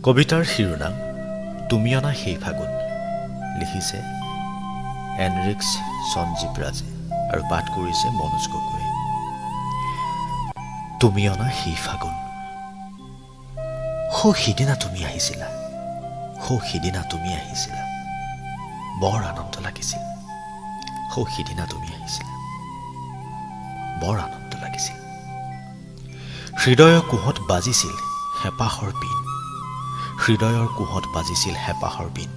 কবিতাৰ শিৰোনাম তুমি অনা সেই ফাগুন, লিখিছে এনৰিক্স সঞ্জীৱ ৰাজে আৰু পাঠ কৰিছে মনোজ গগৈয়ে। তুমি অনা সেই ফাগুন, সিদিনা তুমি আহিছিলা, সিদিনা তুমি আহিছিলা, বৰ আনন্দ লাগিছিল। সিদিনা তুমি আহিছিলা, বৰ আনন্দ লাগিছিল। হৃদয়ৰ কোহত বাজিছিল হেঁপাহৰ বিন, হৃদয়ৰ কোহত বাজিছিল হেঁপাহৰ বিন।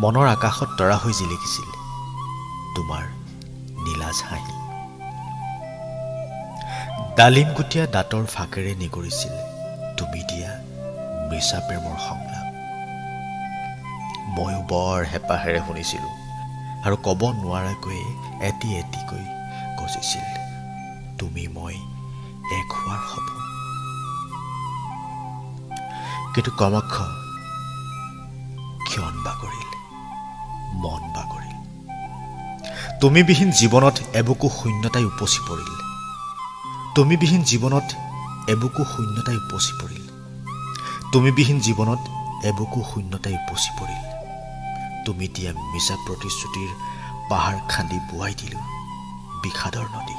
মনৰ আকাশত তৰা হৈ জিলিকিছিল তোমাৰ নীলাজ হাঁহি। ডালিমগুটীয়া দাঁতৰ ফাকেৰে নিগৰিছিল তুমি দিয়া মিছা প্ৰেমৰ সংলাপ। ময়ো বৰ হেঁপাহেৰে শুনিছিলোঁ আৰু ক'ব নোৱাৰাকৈয়ে এটি এটিকৈ গজিছিল তুমি মই এক হোৱাৰ সপোন। কিন্তু ক্ৰমশ ক্ষণ বাগৰিল, মন বাগৰিল। তুমিবিহীন জীৱনত এবুকু শূন্যতাই উপচি পৰিল, তুমিবিহীন জীৱনত এবুকু শূন্যতাই উপচি পৰিল, তুমিবিহীন জীৱনত এবুকু শূন্যতাই উপচি পৰিল। তুমি দিয়া মিছা প্ৰতিশ্ৰুতিৰ পাহাৰ খান্দি বোৱাই দিলোঁ বিষাদৰ নদী।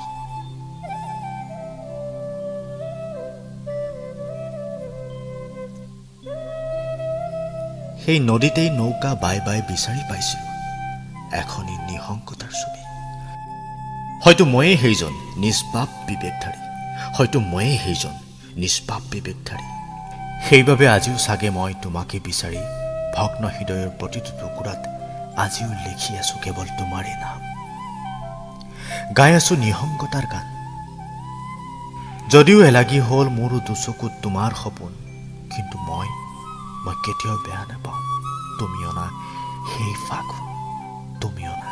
সেই নদীতেই নৌকা বাই বাই বিচাৰি পাইছিলোঁ এখনি নিঃশংকতাৰ ছবি। হয়তো ময়েই সেইজন নিষ্পাপ বিবেকধাৰী, হয়তো ময়েই সেইজন নিষ্পাপ বিবেকধাৰী। সেইবাবে আজিও চাগে মই তোমাকে বিচাৰি ভগ্ন হৃদয়ৰ প্ৰতিটো টুকুৰাত আজিও লিখি আছো কেৱল তোমাৰে নাম, গাই আছো নিঃশংকতাৰ গান। যদিও এলাগি হ'ল মোৰো দুচকুত তোমাৰ সপোন, কিন্তু মই কেতিয়াও বেয়া নাপাওঁ তুমি অনা সেই ফাগুন, তুমি অনা